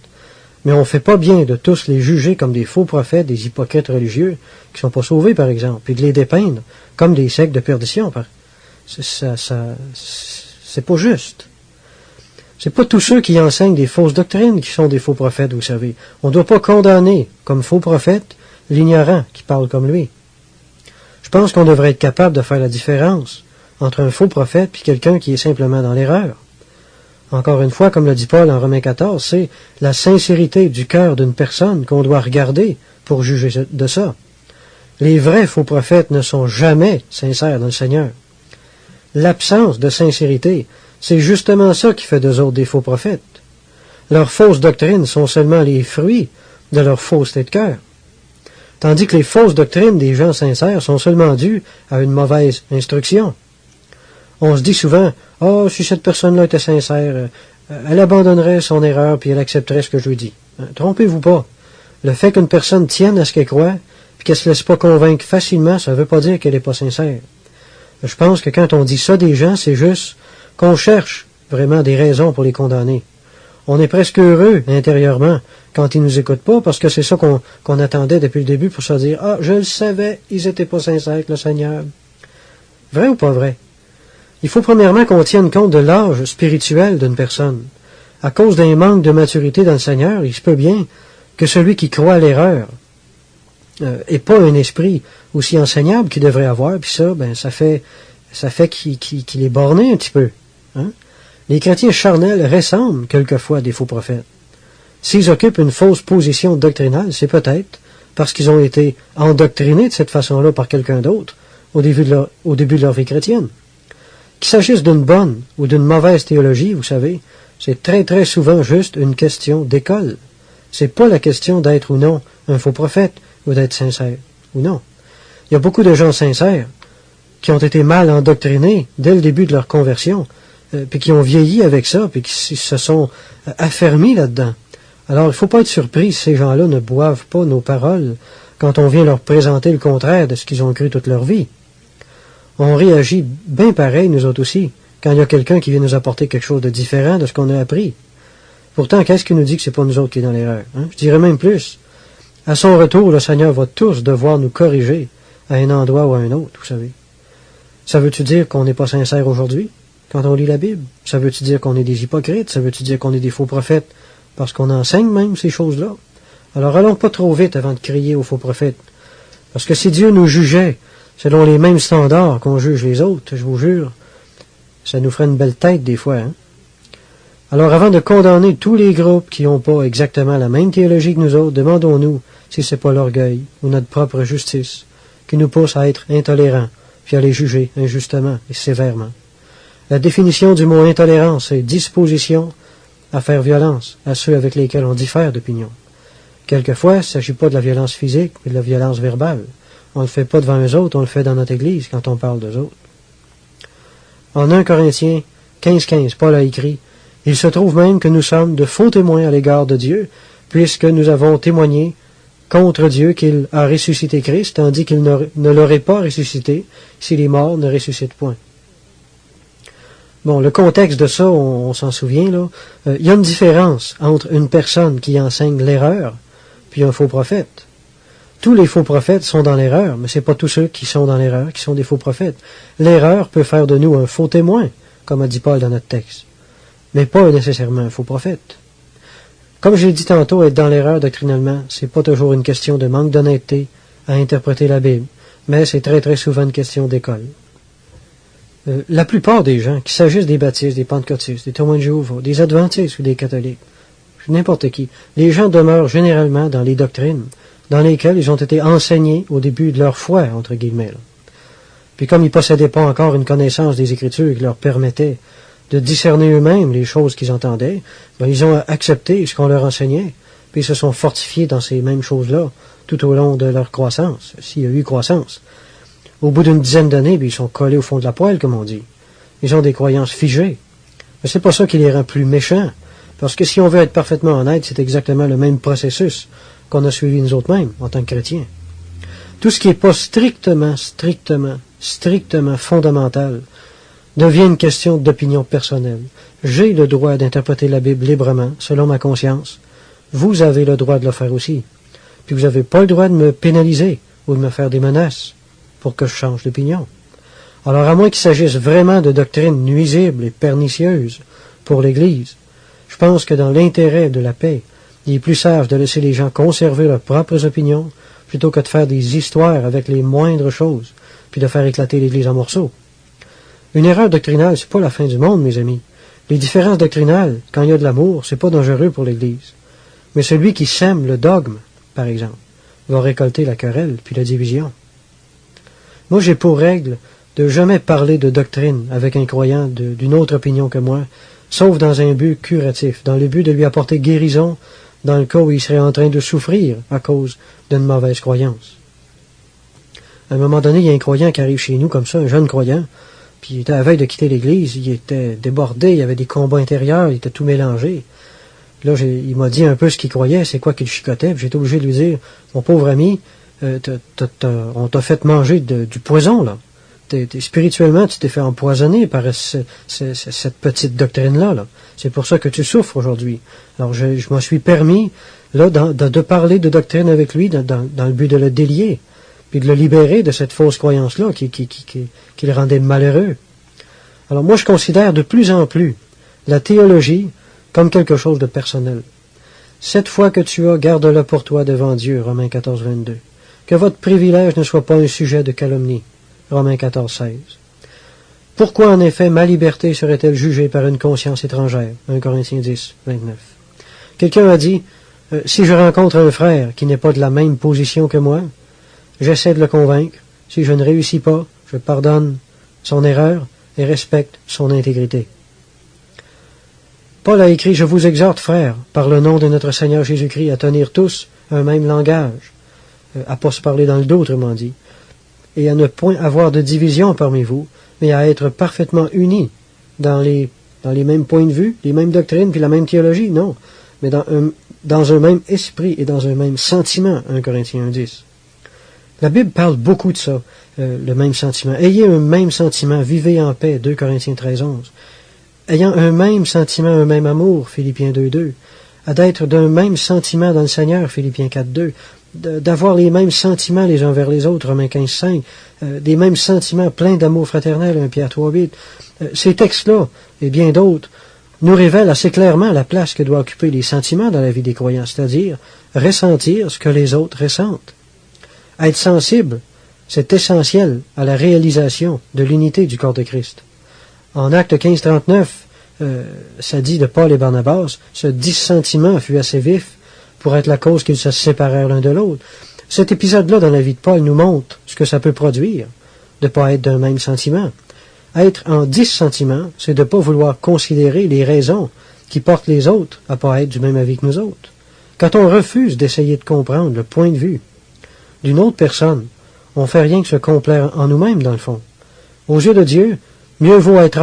S1: Mais on fait pas bien de tous les juger comme des faux prophètes, des hypocrites religieux, qui sont pas sauvés, par exemple, puis de les dépeindre comme des sectes de perdition. C'est pas juste. C'est pas tous ceux qui enseignent des fausses doctrines qui sont des faux prophètes, vous savez. On ne doit pas condamner comme faux prophète l'ignorant qui parle comme lui. Je pense qu'on devrait être capable de faire la différence entre un faux prophète et quelqu'un qui est simplement dans l'erreur. Encore une fois, comme le dit Paul en Romains 14, c'est la sincérité du cœur d'une personne qu'on doit regarder pour juger de ça. Les vrais faux prophètes ne sont jamais sincères dans le Seigneur. L'absence de sincérité, c'est justement ça qui fait d'eux autres des faux prophètes. Leurs fausses doctrines sont seulement les fruits de leur fausseté de cœur. Tandis que les fausses doctrines des gens sincères sont seulement dues à une mauvaise instruction. On se dit souvent, « Oh, si cette personne-là était sincère, elle abandonnerait son erreur puis elle accepterait ce que je lui dis. » Trompez-vous pas. Le fait qu'une personne tienne à ce qu'elle croit puis qu'elle se laisse pas convaincre facilement, ça ne veut pas dire qu'elle n'est pas sincère. Je pense que quand on dit ça des gens, c'est juste qu'on cherche vraiment des raisons pour les condamner. On est presque heureux intérieurement quand ils nous écoutent pas, parce que c'est ça qu'on attendait depuis le début pour se dire « Ah, je le savais, ils étaient pas sincères avec le Seigneur. » Vrai ou pas vrai? Il faut premièrement qu'on tienne compte de l'âge spirituel d'une personne. À cause d'un manque de maturité dans le Seigneur, il se peut bien que celui qui croit à l'erreur n'ait pas un esprit aussi enseignable qu'il devrait avoir, puis ça, ben, ça fait qu'il est borné un petit peu. Hein? Les chrétiens charnels ressemblent quelquefois à des faux prophètes. S'ils occupent une fausse position doctrinale, c'est peut-être parce qu'ils ont été endoctrinés de cette façon-là par quelqu'un d'autre au début de leur vie chrétienne. Qu'il s'agisse d'une bonne ou d'une mauvaise théologie, vous savez, c'est très très souvent juste une question d'école. C'est pas la question d'être ou non un faux prophète ou d'être sincère ou non. Il y a beaucoup de gens sincères qui ont été mal endoctrinés dès le début de leur conversion, puis qui ont vieilli avec ça, puis qui se sont affermis là-dedans. Alors, il ne faut pas être surpris si ces gens-là ne boivent pas nos paroles quand on vient leur présenter le contraire de ce qu'ils ont cru toute leur vie. On réagit bien pareil, nous autres aussi, quand il y a quelqu'un qui vient nous apporter quelque chose de différent de ce qu'on a appris. Pourtant, qu'est-ce qui nous dit que c'est pas nous autres qui est dans l'erreur? Hein? Je dirais même plus. À son retour, le Seigneur va tous devoir nous corriger à un endroit ou à un autre, vous savez. Ça veut-tu dire qu'on n'est pas sincère aujourd'hui, quand on lit la Bible? Ça veut-tu dire qu'on est des hypocrites? Ça veut-tu dire qu'on est des faux prophètes parce qu'on enseigne même ces choses-là? Alors allons pas trop vite avant de crier aux faux prophètes. Parce que si Dieu nous jugeait selon les mêmes standards qu'on juge les autres, je vous jure, ça nous ferait une belle tête des fois. Hein? Alors avant de condamner tous les groupes qui n'ont pas exactement la même théologie que nous autres, demandons-nous si c'est pas l'orgueil ou notre propre justice qui nous pousse à être intolérants puis à les juger injustement et sévèrement. La définition du mot intolérance est disposition à faire violence à ceux avec lesquels on diffère d'opinion. Quelquefois, il ne s'agit pas de la violence physique, mais de la violence verbale. On ne le fait pas devant eux autres, on le fait dans notre Église quand on parle d'eux autres. En 1 Corinthiens 15:15, Paul a écrit « Il se trouve même que nous sommes de faux témoins à l'égard de Dieu, puisque nous avons témoigné contre Dieu qu'il a ressuscité Christ, tandis qu'il ne l'aurait pas ressuscité si les morts ne ressuscitent point. » Bon, le contexte de ça, on s'en souvient, là. Il y a une différence entre une personne qui enseigne l'erreur puis un faux prophète. Tous les faux prophètes sont dans l'erreur, mais c'est pas tous ceux qui sont dans l'erreur qui sont des faux prophètes. L'erreur peut faire de nous un faux témoin, comme a dit Paul dans notre texte, mais pas nécessairement un faux prophète. Comme je l'ai dit tantôt, être dans l'erreur doctrinalement, c'est pas toujours une question de manque d'honnêteté à interpréter la Bible, mais c'est très très souvent une question d'école. La plupart des gens, qu'il s'agisse des baptistes, des pentecôtistes, des témoins de Jéhovah, des adventistes ou des catholiques, n'importe qui, les gens demeurent généralement dans les doctrines dans lesquelles ils ont été enseignés au début de leur foi, entre guillemets. Là. Puis comme ils ne possédaient pas encore une connaissance des Écritures qui leur permettait de discerner eux-mêmes les choses qu'ils entendaient, ben, ils ont accepté ce qu'on leur enseignait, puis ils se sont fortifiés dans ces mêmes choses-là tout au long de leur croissance, s'il y a eu croissance. Au bout d'une dizaine d'années, ils sont collés au fond de la poêle, comme on dit. Ils ont des croyances figées. Mais c'est pas ça qui les rend plus méchants. Parce que si on veut être parfaitement honnête, c'est exactement le même processus qu'on a suivi nous autres mêmes, en tant que chrétiens. Tout ce qui n'est pas strictement fondamental devient une question d'opinion personnelle. J'ai le droit d'interpréter la Bible librement, selon ma conscience. Vous avez le droit de le faire aussi. Puis vous n'avez pas le droit de me pénaliser ou de me faire des menaces pour que je change d'opinion. Alors, à moins qu'il s'agisse vraiment de doctrines nuisibles et pernicieuses pour l'Église, je pense que dans l'intérêt de la paix, il est plus sage de laisser les gens conserver leurs propres opinions plutôt que de faire des histoires avec les moindres choses, puis de faire éclater l'Église en morceaux. Une erreur doctrinale, c'est pas la fin du monde, mes amis. Les différences doctrinales, quand il y a de l'amour, c'est pas dangereux pour l'Église. Mais celui qui sème le dogme, par exemple, va récolter la querelle puis la division. Moi, j'ai pour règle de jamais parler de doctrine avec un croyant d'une autre opinion que moi, sauf dans un but curatif, dans le but de lui apporter guérison dans le cas où il serait en train de souffrir à cause d'une mauvaise croyance. À un moment donné, il y a un croyant qui arrive chez nous comme ça, un jeune croyant, puis il était à la veille de quitter l'Église, il était débordé, il y avait des combats intérieurs, il était tout mélangé. Là, il m'a dit un peu ce qu'il croyait, c'est quoi qu'il chicotait, puis j'étais obligé de lui dire, mon pauvre ami, on t'a fait manger du poison, là. Spirituellement, tu t'es fait empoisonner par cette petite doctrine-là. Là. C'est pour ça que tu souffres aujourd'hui. Alors, je me suis permis là de parler de doctrine avec lui dans le but de le délier, puis de le libérer de cette fausse croyance-là qui le rendait malheureux. Alors, moi, je considère de plus en plus la théologie comme quelque chose de personnel. Cette foi que tu as, garde-la pour toi devant Dieu, Romains 14, 22. Que votre privilège ne soit pas un sujet de calomnie, Romains 14, 16. Pourquoi, en effet, ma liberté serait-elle jugée par une conscience étrangère, 1 Corinthiens 10, 29. Quelqu'un a dit, si je rencontre un frère qui n'est pas de la même position que moi, j'essaie de le convaincre. Si je ne réussis pas, je pardonne son erreur et respecte son intégrité. Paul a écrit, je vous exhorte, frères, par le nom de notre Seigneur Jésus-Christ, à tenir tous un même langage, à pas se parler dans le dos, autrement dit, et à ne point avoir de division parmi vous, mais à être parfaitement unis dans les mêmes points de vue, les mêmes doctrines, puis la même théologie, non, mais dans un même esprit et dans un même sentiment, 1 Corinthiens 1.10. La Bible parle beaucoup de ça, le même sentiment. Ayez un même sentiment, vivez en paix, 2 Corinthiens 13.11. Ayant un même sentiment, un même amour, Philippiens 2.2. À d'être d'un même sentiment dans le Seigneur, Philippiens 4.2. D'avoir les mêmes sentiments les uns vers les autres, Romains 15.5, des mêmes sentiments pleins d'amour fraternel, 1 Pierre 3.8. Ces textes-là, et bien d'autres, nous révèlent assez clairement la place que doivent occuper les sentiments dans la vie des croyants, c'est-à-dire ressentir ce que les autres ressentent. Être sensible, c'est essentiel à la réalisation de l'unité du corps de Christ. En Actes 15.39, ça dit de Paul et Barnabas, ce dissentiment fut assez vif pour être la cause qu'ils se séparèrent l'un de l'autre. Cet épisode-là dans la vie de Paul nous montre ce que ça peut produire, de ne pas être d'un même sentiment. Être en dissentiment, c'est de ne pas vouloir considérer les raisons qui portent les autres à ne pas être du même avis que nous autres. Quand on refuse d'essayer de comprendre le point de vue d'une autre personne, on fait rien que se complaire en nous-mêmes, dans le fond. Aux yeux de Dieu, mieux vaut être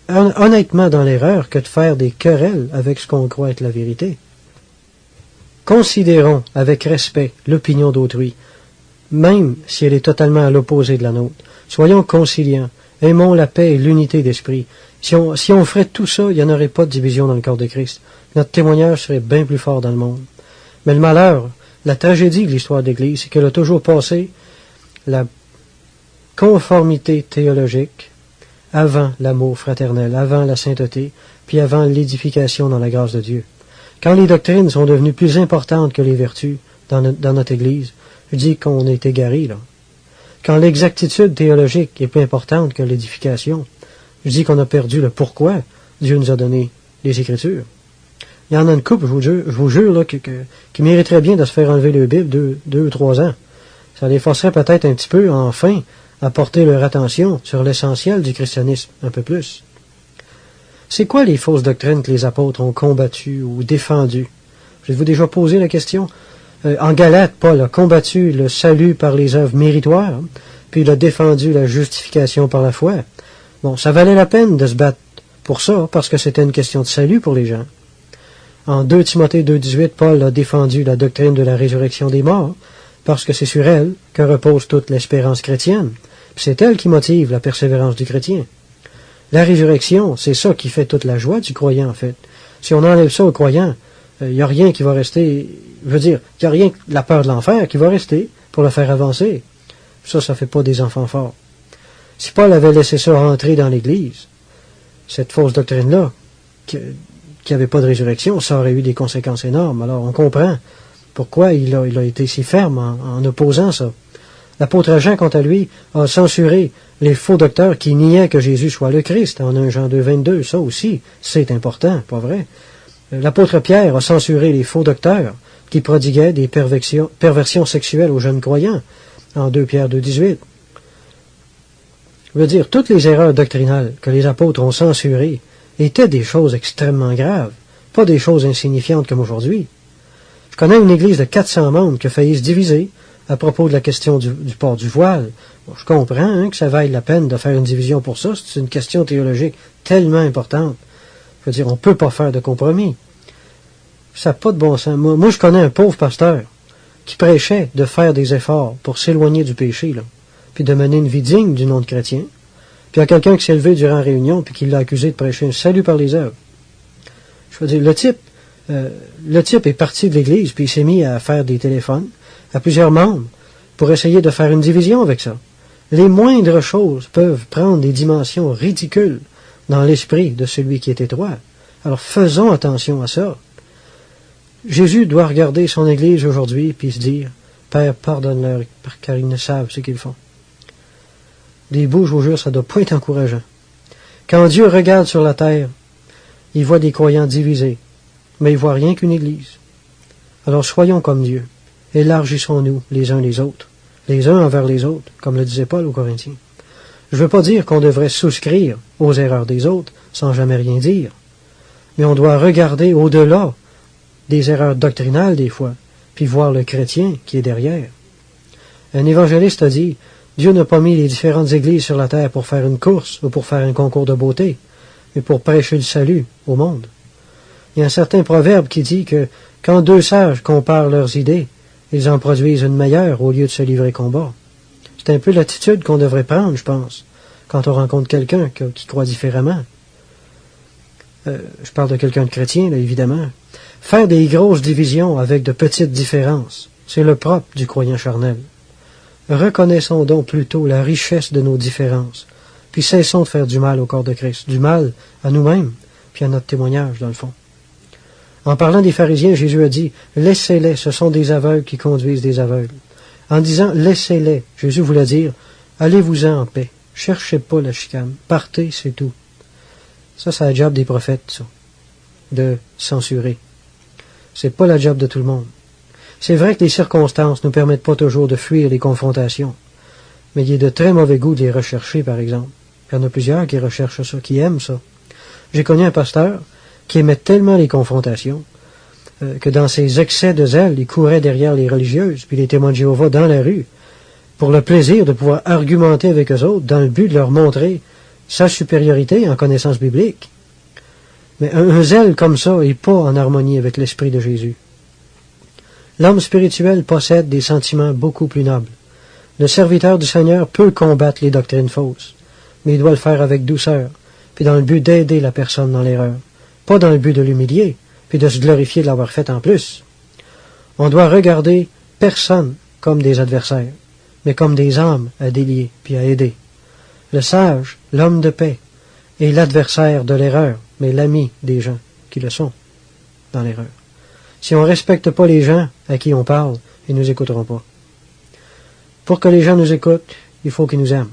S1: honnêtement dans l'erreur que de faire des querelles avec ce qu'on croit être la vérité. Considérons avec respect l'opinion d'autrui, même si elle est totalement à l'opposé de la nôtre. Soyons conciliants, aimons la paix et l'unité d'esprit. Si on ferait tout ça, il n'y en aurait pas de division dans le corps de Christ. Notre témoignage serait bien plus fort dans le monde. Mais le malheur, la tragédie de l'histoire de l'Église, c'est qu'elle a toujours passé la conformité théologique avant l'amour fraternel, avant la sainteté, puis avant l'édification dans la grâce de Dieu. Quand les doctrines sont devenues plus importantes que les vertus dans notre Église, je dis qu'on est égaré, là. Quand l'exactitude théologique est plus importante que l'édification, je dis qu'on a perdu le pourquoi Dieu nous a donné les Écritures. Il y en a une couple, je vous jure, là, qui mériterait bien de se faire enlever le Bible 2 ou 3 ans. Ça les forcerait peut-être un petit peu, enfin, à porter leur attention sur l'essentiel du christianisme, un peu plus. C'est quoi les fausses doctrines que les apôtres ont combattues ou défendues? Je vais vous déjà poser la question. En Galates, Paul a combattu le salut par les œuvres méritoires, puis il a défendu la justification par la foi. Bon, ça valait la peine de se battre pour ça, parce que c'était une question de salut pour les gens. En 2 Timothée 2,18, Paul a défendu la doctrine de la résurrection des morts, parce que c'est sur elle que repose toute l'espérance chrétienne, puis c'est elle qui motive la persévérance du chrétien. La résurrection, c'est ça qui fait toute la joie du croyant, en fait. Si on enlève ça au croyant, il n'y a rien qui va rester, je veux dire, il n'y a rien que la peur de l'enfer qui va rester pour le faire avancer. Ça fait pas des enfants forts. Si Paul avait laissé ça rentrer dans l'Église, cette fausse doctrine-là, qu'il n'y avait pas de résurrection, ça aurait eu des conséquences énormes. Alors on comprend pourquoi il a été si ferme en opposant ça. L'apôtre Jean, quant à lui, a censuré les faux docteurs qui niaient que Jésus soit le Christ, en 1 Jean 2, 22. Ça aussi, c'est important, pas vrai? L'apôtre Pierre a censuré les faux docteurs qui prodiguaient des perversions sexuelles aux jeunes croyants, en 2 Pierre 2, 18. Je veux dire, toutes les erreurs doctrinales que les apôtres ont censurées étaient des choses extrêmement graves, pas des choses insignifiantes comme aujourd'hui. Je connais une église de 400 membres qui a failli se diviser à propos de la question du port du voile. Bon, je comprends que ça vaille la peine de faire une division pour ça, c'est une question théologique tellement importante. Je veux dire, on ne peut pas faire de compromis. Ça n'a pas de bon sens. Moi, je connais un pauvre pasteur qui prêchait de faire des efforts pour s'éloigner du péché, là, puis de mener une vie digne du nom de chrétien. Puis il y a quelqu'un qui s'est levé durant la réunion puis qui l'a accusé de prêcher un salut par les œuvres. Je veux dire, le type est parti de l'église puis il s'est mis à faire des téléphones à plusieurs membres pour essayer de faire une division avec ça. Les moindres choses peuvent prendre des dimensions ridicules dans l'esprit de celui qui est étroit. Alors faisons attention à ça. Jésus doit regarder son Église aujourd'hui puis se dire « Père, pardonne-leur, car ils ne savent ce qu'ils font. » Des bouts, je vous jure, ça ne doit pas être encourageant. Quand Dieu regarde sur la terre, il voit des croyants divisés, mais il ne voit rien qu'une Église. Alors soyons comme Dieu. Élargissons-nous les uns les autres, les uns envers les autres, comme le disait Paul aux Corinthiens. Je ne veux pas dire qu'on devrait souscrire aux erreurs des autres sans jamais rien dire, mais on doit regarder au-delà des erreurs doctrinales des fois, puis voir le chrétien qui est derrière. Un évangéliste a dit, Dieu n'a pas mis les différentes églises sur la terre pour faire une course ou pour faire un concours de beauté, mais pour prêcher le salut au monde. Il y a un certain proverbe qui dit que quand 2 sages comparent leurs idées, ils en produisent une meilleure au lieu de se livrer combat. C'est un peu l'attitude qu'on devrait prendre, je pense, quand on rencontre quelqu'un qui croit différemment. Je parle de quelqu'un de chrétien, là, évidemment. Faire des grosses divisions avec de petites différences, c'est le propre du croyant charnel. Reconnaissons donc plutôt la richesse de nos différences, puis cessons de faire du mal au corps de Christ, du mal à nous-mêmes, puis à notre témoignage, dans le fond. En parlant des pharisiens, Jésus a dit « Laissez-les, ce sont des aveugles qui conduisent des aveugles. » En disant « Laissez-les », Jésus voulait dire « Allez-vous-en en paix, cherchez pas la chicane, partez, c'est tout. » Ça, c'est la job des prophètes, ça, de censurer. C'est pas la job de tout le monde. C'est vrai que les circonstances ne nous permettent pas toujours de fuir les confrontations, mais il est de très mauvais goût de les rechercher, par exemple. Il y en a plusieurs qui recherchent ça, qui aiment ça. J'ai connu un pasteur qui aimait tellement les confrontations. que dans ses excès de zèle, il courait derrière les religieuses, puis les témoins de Jéhovah dans la rue, pour le plaisir de pouvoir argumenter avec eux autres, dans le but de leur montrer sa supériorité en connaissance biblique. Mais un zèle comme ça n'est pas en harmonie avec l'esprit de Jésus. L'homme spirituel possède des sentiments beaucoup plus nobles. Le serviteur du Seigneur peut combattre les doctrines fausses, mais il doit le faire avec douceur, puis dans le but d'aider la personne dans l'erreur, pas dans le but de l'humilier, puis de se glorifier de l'avoir fait en plus. On doit regarder personne comme des adversaires, mais comme des âmes à délier puis à aider. Le sage, l'homme de paix, est l'adversaire de l'erreur, mais l'ami des gens qui le sont dans l'erreur. Si on ne respecte pas les gens à qui on parle, ils ne nous écouteront pas. Pour que les gens nous écoutent, il faut qu'ils nous aiment.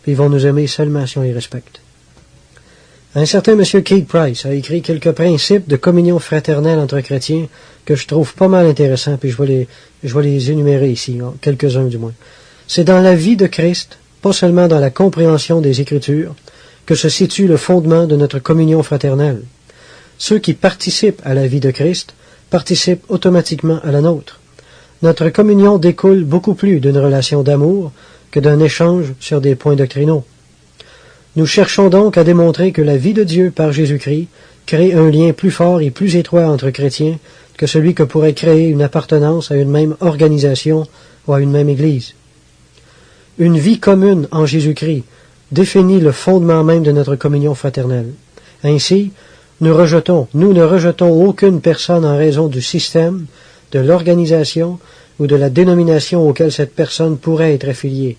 S1: Puis ils vont nous aimer seulement si on les respecte. Un certain M. Keith Price a écrit quelques principes de communion fraternelle entre chrétiens que je trouve pas mal intéressants, puis je vais les énumérer ici, quelques-uns du moins. C'est dans la vie de Christ, pas seulement dans la compréhension des Écritures, que se situe le fondement de notre communion fraternelle. Ceux qui participent à la vie de Christ participent automatiquement à la nôtre. Notre communion découle beaucoup plus d'une relation d'amour que d'un échange sur des points doctrinaux. Nous cherchons donc à démontrer que la vie de Dieu par Jésus-Christ crée un lien plus fort et plus étroit entre chrétiens que celui que pourrait créer une appartenance à une même organisation ou à une même Église. Une vie commune en Jésus-Christ définit le fondement même de notre communion fraternelle. Ainsi, nous ne rejetons aucune personne en raison du système, de l'organisation ou de la dénomination auquel cette personne pourrait être affiliée.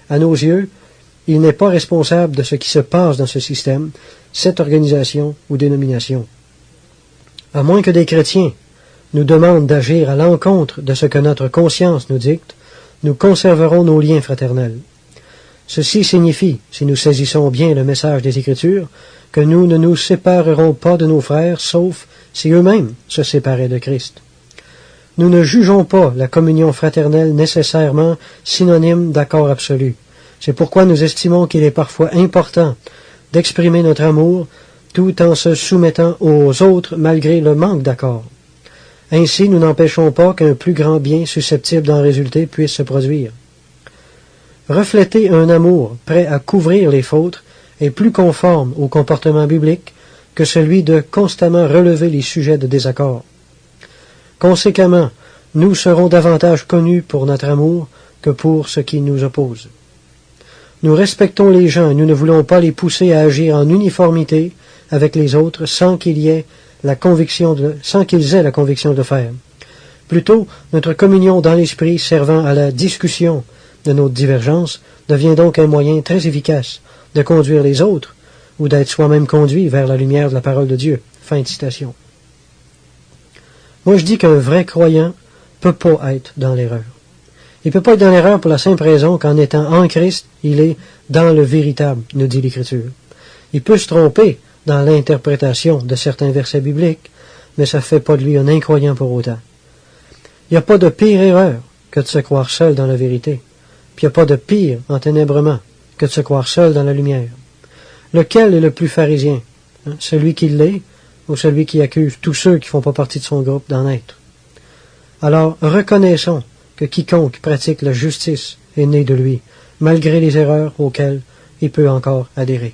S1: À nos yeux, il n'est pas responsable de ce qui se passe dans ce système, cette organisation ou dénomination. À moins que des chrétiens nous demandent d'agir à l'encontre de ce que notre conscience nous dicte, nous conserverons nos liens fraternels. Ceci signifie, si nous saisissons bien le message des Écritures, que nous ne nous séparerons pas de nos frères, sauf si eux-mêmes se séparaient de Christ. Nous ne jugeons pas la communion fraternelle nécessairement synonyme d'accord absolu. C'est pourquoi nous estimons qu'il est parfois important d'exprimer notre amour tout en se soumettant aux autres malgré le manque d'accord. Ainsi, nous n'empêchons pas qu'un plus grand bien susceptible d'en résulter puisse se produire. Refléter un amour prêt à couvrir les fautes est plus conforme au comportement biblique que celui de constamment relever les sujets de désaccord. Conséquemment, nous serons davantage connus pour notre amour que pour ce qui nous oppose. Nous respectons les gens et nous ne voulons pas les pousser à agir en uniformité avec les autres sans qu'ils aient la conviction de le faire. Plutôt, notre communion dans l'esprit servant à la discussion de nos divergences devient donc un moyen très efficace de conduire les autres ou d'être soi-même conduit vers la lumière de la parole de Dieu. Fin de citation. Moi, je dis qu'un vrai croyant peut pas être dans l'erreur. Il peut pas être dans l'erreur pour la simple raison qu'en étant en Christ, il est dans le véritable, nous dit l'Écriture. Il peut se tromper dans l'interprétation de certains versets bibliques, mais ça fait pas de lui un incroyant pour autant. Il n'y a pas de pire erreur que de se croire seul dans la vérité. Puis il n'y a pas de pire enténèbrement que de se croire seul dans la lumière. Lequel est le plus pharisien? Celui qui l'est ou celui qui accuse tous ceux qui ne font pas partie de son groupe d'en être? Alors, reconnaissons que quiconque pratique la justice est né de lui, malgré les erreurs auxquelles il peut encore adhérer.